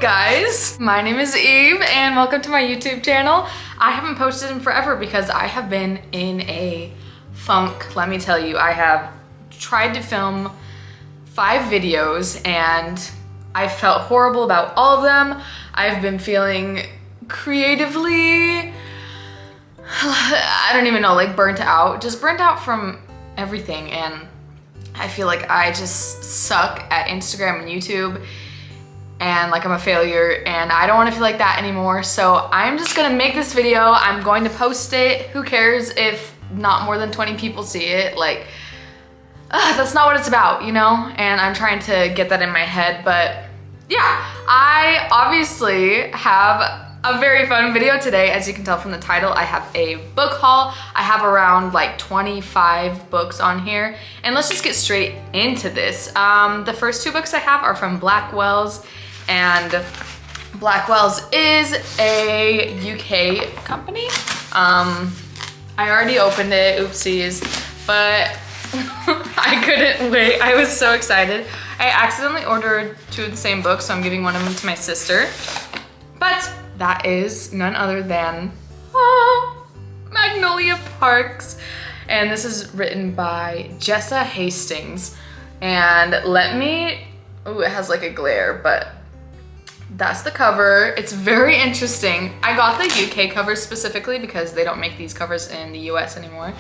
guys? My name is Eve and welcome to my YouTube channel. I haven't posted in forever because I have been in a funk. Let me tell you, I have tried to film 5 videos and I felt horrible about all of them. I've been feeling creatively, I don't even know, like burnt out. Just burnt out from everything, and I feel like I just suck at Instagram and YouTube and like I'm a failure, and I don't want to feel like that anymore. So I'm just gonna make this video. I'm going to post it. Who cares if not more than 20 people see it? Like, that's not what it's about, you know? And I'm trying to get that in my head, but yeah, I obviously have a very fun video today. As you can tell from the title, I have a book haul. I have around like 25 books on here, and let's just get straight into this. The first 2 books I have are from Blackwells, and Blackwells is a UK company. I already opened it, oopsies, but I couldn't wait. I was so excited. I accidentally ordered 2 of the same books, so I'm giving one of them to my sister. But that is none other than Magnolia Parks. And this is written by Jessa Hastings. And let me, oh, it has like a glare, but that's the cover. It's very interesting. I got the UK cover specifically because they don't make these covers in the US anymore.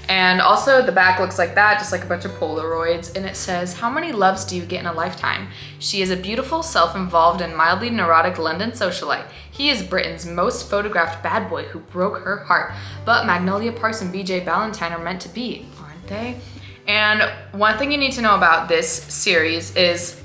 And also the back looks like that, just like a bunch of Polaroids. And it says, "How many loves do you get in a lifetime? She is a beautiful, self-involved, and mildly neurotic London socialite. He is Britain's most photographed bad boy who broke her heart. But Magnolia Parks and BJ Ballantyne are meant to be, aren't they?" And one thing you need to know about this series is,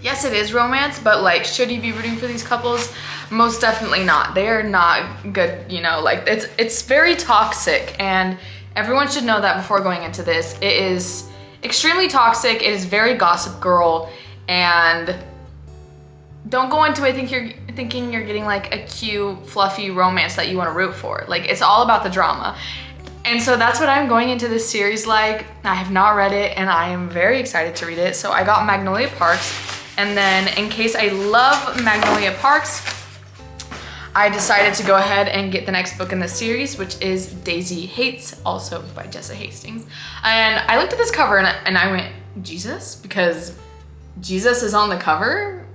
yes, it is romance, but like, should you be rooting for these couples? Most definitely not. They are not good, you know, like it's very toxic, and everyone should know that before going into this. It is extremely toxic. It is very Gossip Girl, and don't go into it thinking you're getting like a cute, fluffy romance that you want to root for. Like, it's all about the drama. And so that's what I'm going into this series like. I have not read it, and I am very excited to read it. So I got Magnolia Parks, and then in case I love Magnolia Parks, I decided to go ahead and get the next book in the series, which is Daisy Haites, also by Jessa Hastings. And I looked at this cover and I went, Jesus? Because Jesus is on the cover?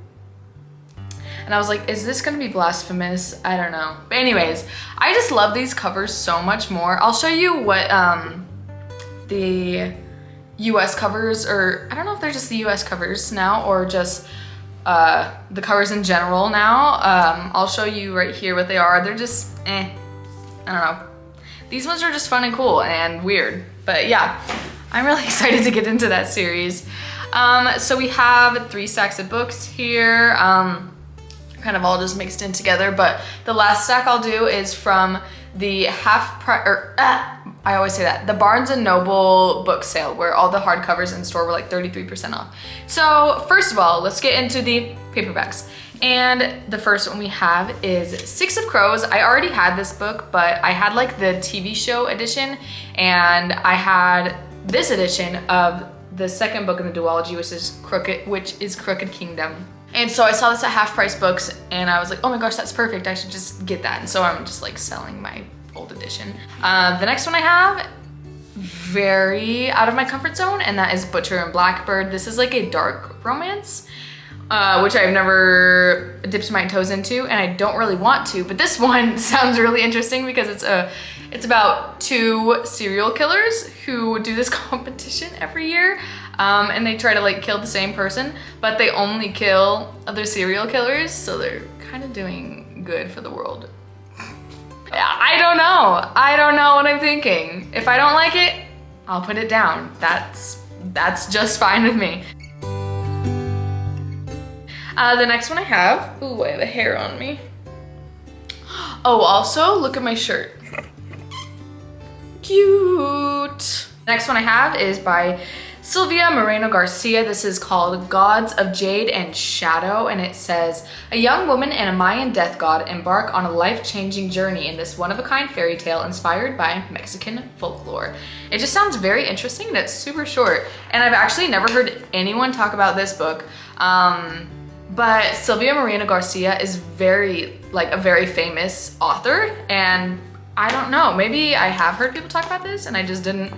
And I was like, is this gonna be blasphemous? I don't know. But anyways, I just love these covers so much more. I'll show you what the US covers, or I don't know if they're just the US covers now or just the covers in general now. I'll show you right here what they are. They're just, I don't know. These ones are just fun and cool and weird. But yeah, I'm really excited to get into that series. So we have 3 stacks of books here, kind of all just mixed in together. But the last stack I'll do is from the I always say that, the Barnes & Noble book sale, where all the hardcovers in store were like 33% off. So first of all, let's get into the paperbacks. And the first one we have is 6 of Crows. I already had this book, but I had like the TV show edition, and I had this edition of the second book in the duology, which is Crooked Kingdom. And so I saw this at Half Price Books, and I was like, oh my gosh, that's perfect. I should just get that. And so I'm just like selling my old edition. The next one I have, very out of my comfort zone, and that is Butcher and Blackbird. This is like a dark romance, which I've never dipped my toes into, and I don't really want to, but this one sounds really interesting because it's about 2 serial killers who do this competition every year, and they try to like kill the same person, but they only kill other serial killers, so they're kind of doing good for the world. I don't know what I'm thinking. If I don't like it, I'll put it down. That's just fine with me. The next one I have, ooh, I have a hair on me. Oh, also, look at my shirt. Cute. Next one I have is by Sylvia Moreno Garcia. This is called Gods of Jade and Shadow, and it says, a young woman and a Mayan death god embark on a life-changing journey in this one-of-a-kind fairy tale inspired by Mexican folklore. It just sounds very interesting, and it's super short, and I've actually never heard anyone talk about this book. But Sylvia Moreno Garcia is like a very famous author, and I don't know, maybe I have heard people talk about this and I just didn't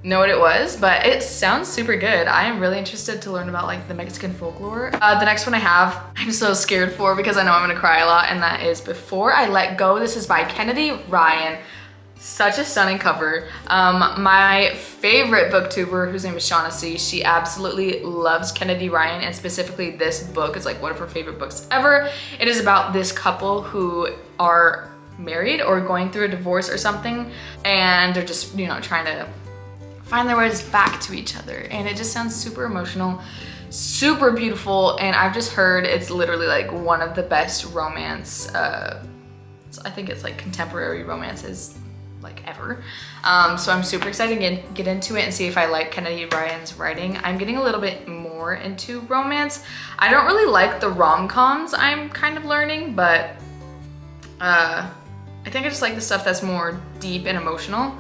know what it was, but it sounds super good. I am really interested to learn about like the Mexican folklore. The next one I have, I'm so scared for because I know I'm gonna cry a lot, and that is Before I Let Go. This is by Kennedy Ryan. Such a stunning cover. My favorite booktuber, whose name is Shaughnessy, she absolutely loves Kennedy Ryan, and specifically this book is like one of her favorite books ever. It is about this couple who are married or going through a divorce or something, and they're just, you know, trying to find their ways back to each other, and it just sounds super emotional, super beautiful, and I've just heard it's literally like one of the best romance, I think it's like contemporary romances like ever. So I'm super excited to get into it and see if I like Kennedy Ryan's writing. I'm getting a little bit more into romance. I don't really like the rom-coms, I'm kind of learning, but I think I just like the stuff that's more deep and emotional.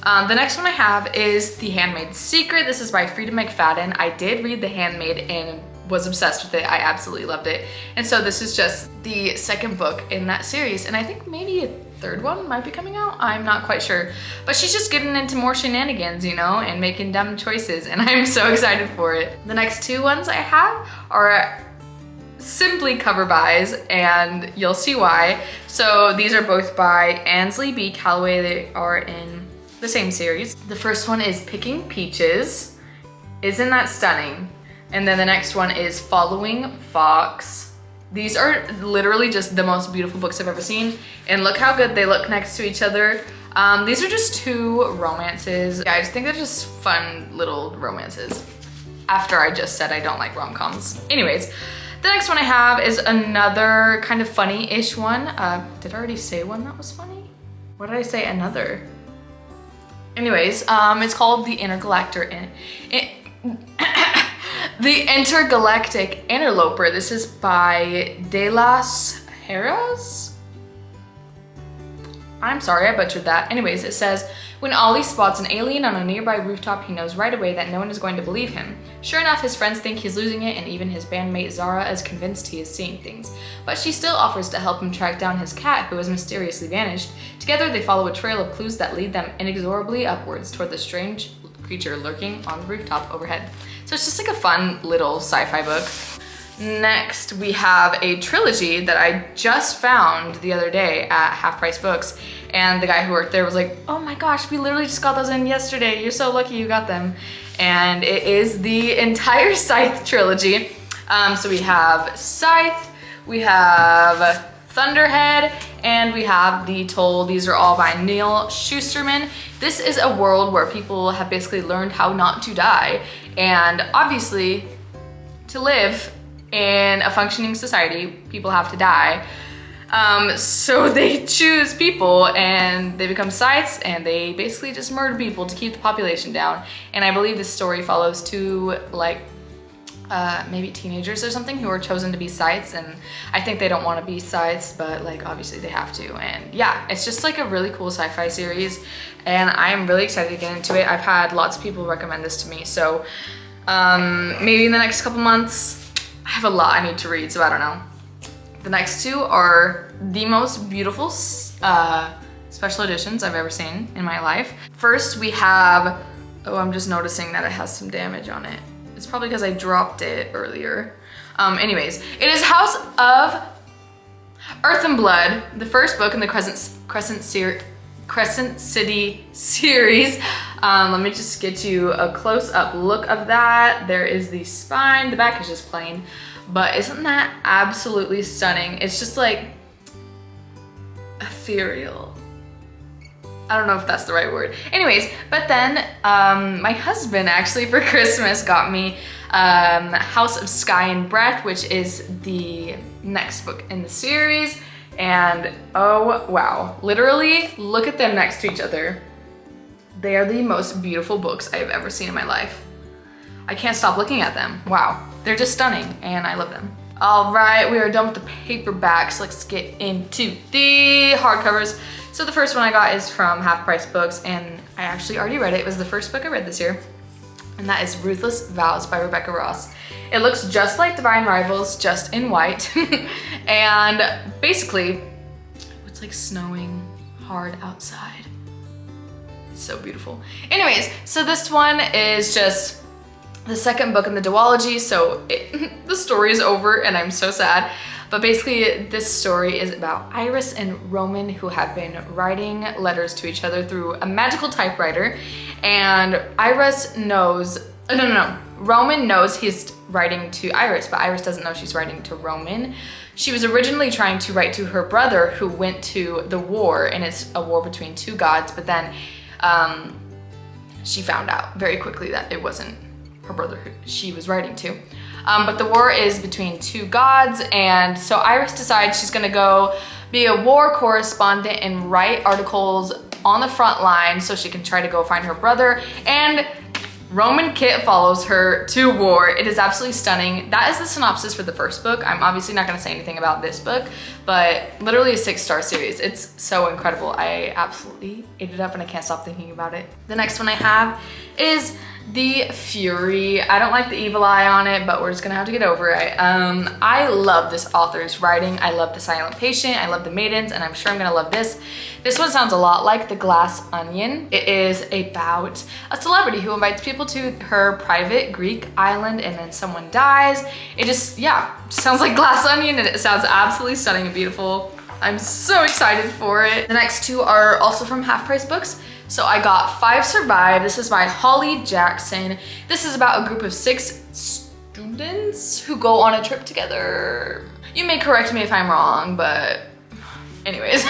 The next one I have is The Handmaid's Secret. This is by Frida McFadden. I did read The Handmaid and was obsessed with it. I absolutely loved it. And so this is just the second book in that series, and I think maybe a third one might be coming out. I'm not quite sure. But she's just getting into more shenanigans, you know, and making dumb choices, and I'm so excited for it. The next two ones I have are simply cover buys, and you'll see why. So these are both by Ansley B. Calloway. They are in the same series. The first one is Picking Peaches. Isn't that stunning? And then the next one is Following Fox. These are literally just the most beautiful books I've ever seen, and look how good they look next to each other. These are just two romances. Yeah, I just think they're just fun little romances, after I just said I don't like rom-coms. Anyways, the next one I have is another kind of funny-ish one. Did I already say one that was funny? What did I say? Another. Anyways, it's called The Intergalactic Interloper. This is by De las Heras. I'm sorry, I butchered that. Anyways, it says, when Ollie spots an alien on a nearby rooftop, he knows right away that no one is going to believe him. Sure enough, his friends think he's losing it, and even his bandmate Zara is convinced he is seeing things. But she still offers to help him track down his cat, who has mysteriously vanished. Together, they follow a trail of clues that lead them inexorably upwards toward the strange creature lurking on the rooftop overhead. So it's just like a fun little sci-fi book. Next, we have a trilogy that I just found the other day at Half Price Books, and the guy who worked there was like, oh my gosh, we literally just got those in yesterday. You're so lucky you got them. And it is the entire Scythe trilogy. So we have Scythe, we have Thunderhead, and we have The Toll. These are all by Neil Shusterman. This is a world where people have basically learned how not to die, and obviously to live in a functioning society, people have to die. So they choose people, and they become scythes, and they basically just murder people to keep the population down. And I believe this story follows two, like, maybe teenagers or something who are chosen to be scythes, and I think they don't want to be scythes, but like obviously they have to. And yeah, it's just like a really cool sci-fi series, and I'm really excited to get into it. I've had lots of people recommend this to me, so maybe in the next couple months. I have a lot I need to read, so I don't know. The next two are the most beautiful special editions I've ever seen in my life. First we have, oh, I'm just noticing that it has some damage on it. It's probably because I dropped it earlier. Anyways, it is House of Earth and Blood, the first book in the Crescent City series. Let me just get you a close-up look of that. There is the spine, the back is just plain, but isn't that absolutely stunning? It's just like ethereal. I don't know if that's the right word. Anyways, but then my husband actually for Christmas got me House of Sky and Breath, which is the next book in the series. And oh wow, literally look at them next to each other. They are the most beautiful books I have ever seen in my life. I can't stop looking at them. Wow, they're just stunning and I love them. All right, we are done with the paperbacks. Let's get into the hardcovers. So the first one I got is from Half Price Books, and I actually already read it. It was the first book I read this year, and that is Ruthless Vows by Rebecca Ross. It looks just like Divine Rivals, just in white. And basically, it's like snowing hard outside. It's so beautiful. Anyways, so this one is just the second book in the duology, so the story is over and I'm so sad. But basically, this story is about Iris and Roman, who have been writing letters to each other through a magical typewriter. And Roman knows he's writing to Iris, but Iris doesn't know she's writing to Roman. She was originally trying to write to her brother who went to the war, and it's a war between two gods, but then she found out very quickly that it wasn't her brother who she was writing to. But the war is between two gods, and so Iris decides she's gonna go be a war correspondent and write articles on the front line so she can try to go find her brother. And Roman Kit follows her to war. It is absolutely stunning. That is the synopsis for the first book. I'm obviously not gonna say anything about this book, but literally a 6-star series. It's so incredible. I absolutely ate it up and I can't stop thinking about it. The next one I have is The Fury. I don't like the evil eye on it, but we're just gonna have to get over it. I love this author's writing. I love The Silent Patient. I love The Maidens, and I'm sure I'm gonna love this. This one sounds a lot like The Glass Onion. It is about a celebrity who invites people to her private Greek island and then someone dies. It just, yeah, sounds like Glass Onion, and it sounds absolutely stunning and beautiful. I'm so excited for it. The next two are also from Half Price Books. So I got 5 Survive. This is by Holly Jackson. This is about a group of 6 students who go on a trip together. You may correct me if I'm wrong, but anyways.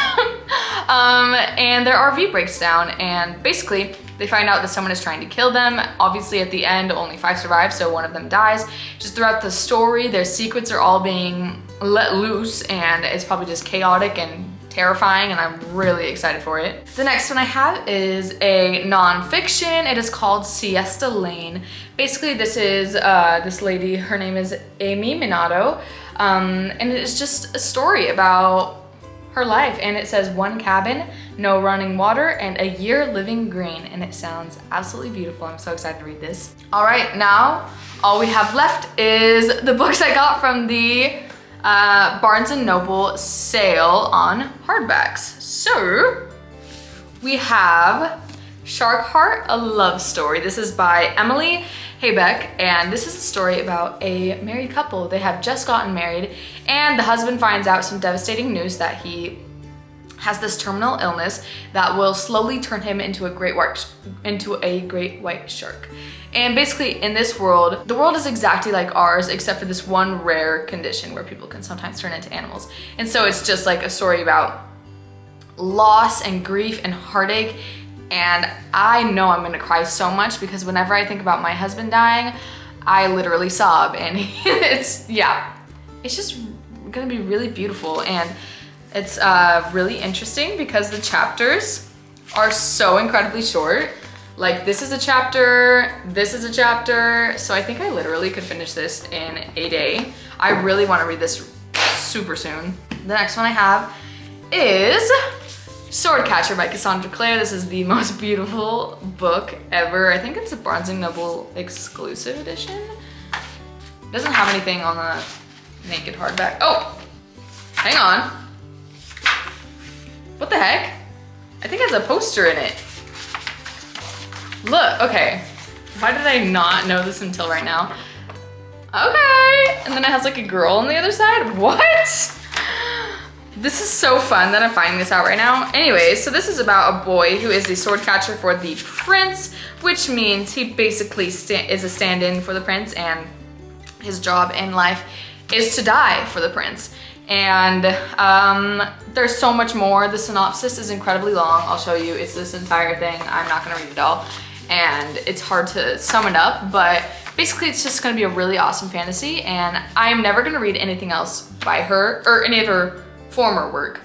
And their RV breaks down, and basically they find out that someone is trying to kill them. Obviously at the end, only 5 survive, so one of them dies. Just throughout the story, their secrets are all being let loose, and it's probably just chaotic and terrifying, and I'm really excited for it. The next one I have is a nonfiction. It is called Siesta Lane. Basically, this is this lady, her name is Amy Minato, and it is just a story about her life, and it says 1 cabin, no running water, and a year living green, and it sounds absolutely beautiful. I'm so excited to read this. All right, now all we have left is the books I got from the Barnes & Noble sale on hardbacks. So we have Shark Heart, a love story. This is by Emily Haites, and this is a story about a married couple. They have just gotten married, and the husband finds out some devastating news that he has this terminal illness that will slowly turn him into a great white shark. And basically in this world, the world is exactly like ours, except for this one rare condition where people can sometimes turn into animals. And so it's just like a story about loss and grief and heartache. And I know I'm gonna cry so much because whenever I think about my husband dying, I literally sob. And it's just gonna be really beautiful. And it's really interesting because the chapters are so incredibly short. Like this is a chapter, this is a chapter. So I think I literally could finish this in a day. I really wanna read this super soon. The next one I have is Swordcatcher by Cassandra Clare. This is the most beautiful book ever. I think it's a Barnes & Noble exclusive edition. It doesn't have anything on the naked hardback. Oh, hang on. What the heck? I think it has a poster in it. Look, okay. Why did I not know this until right now? Okay, and then it has like a girl on the other side. What? This is so fun that I'm finding this out right now. Anyways, so this is about a boy who is the sword catcher for the prince, which means he basically is a stand-in for the prince, and his job in life is to die for the prince. And there's so much more. The synopsis is incredibly long. I'll show you. It's this entire thing. I'm not gonna read it all. And it's hard to sum it up, but basically it's just gonna be a really awesome fantasy, and I'm never gonna read anything else by her or any of her former work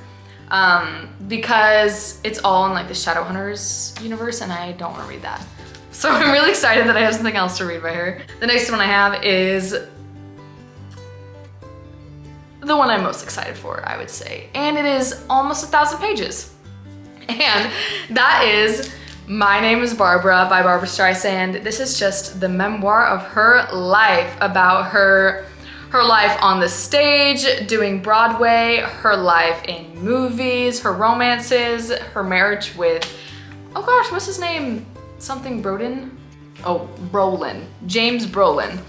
because it's all in like the Shadowhunters universe, and I don't wanna read that. So I'm really excited that I have something else to read by her. The next one I have is the one I'm most excited for, I would say. And it is almost 1,000 pages. And that is My Name is Barbara by Barbara Streisand. This is just the memoir of her life, about her life on the stage, doing Broadway, her life in movies, her romances, her marriage with, oh gosh, what's his name? Something Broden? Oh, Brolin, James Brolin.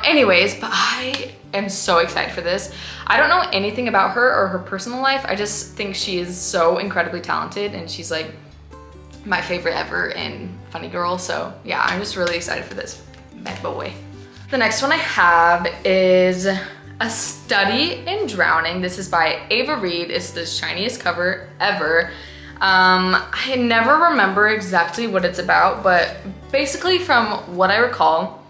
Anyways, but I am so excited for this. I don't know anything about her or her personal life. I just think she is so incredibly talented, and she's like my favorite ever in Funny Girl. So yeah, I'm just really excited for this bad boy. The next one I have is A Study in Drowning. This is by Ava Reed. It's the shiniest cover ever. I never remember exactly what it's about, but basically from what I recall,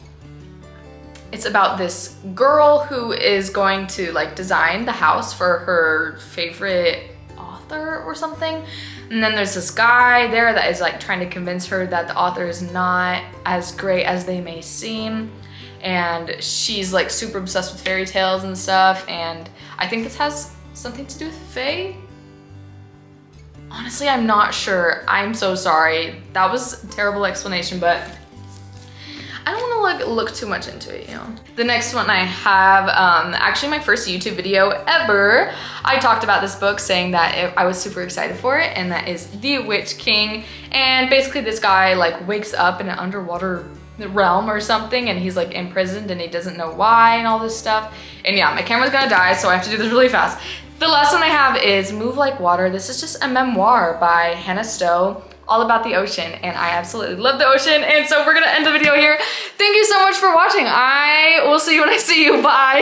it's about this girl who is going to like design the house for her favorite author or something. And then there's this guy there that is like trying to convince her that the author is not as great as they may seem. And she's like super obsessed with fairy tales and stuff. And I think this has something to do with fae. Honestly, I'm not sure. I'm so sorry. That was a terrible explanation, but I don't want to look too much into it, you know. The next one I have, actually my first YouTube video ever, I talked about this book saying that I was super excited for it, and that is The Witch King. And basically this guy like wakes up in an underwater realm or something, and he's like imprisoned and he doesn't know why and all this stuff. And yeah, my camera's gonna die, so I have to do this really fast. The last one I have is Move Like Water. This is just a memoir by Hannah Stowe, all about the ocean, and I absolutely love the ocean. And so we're gonna end the video here. Thank you so much for watching. I will see you when I see you. Bye.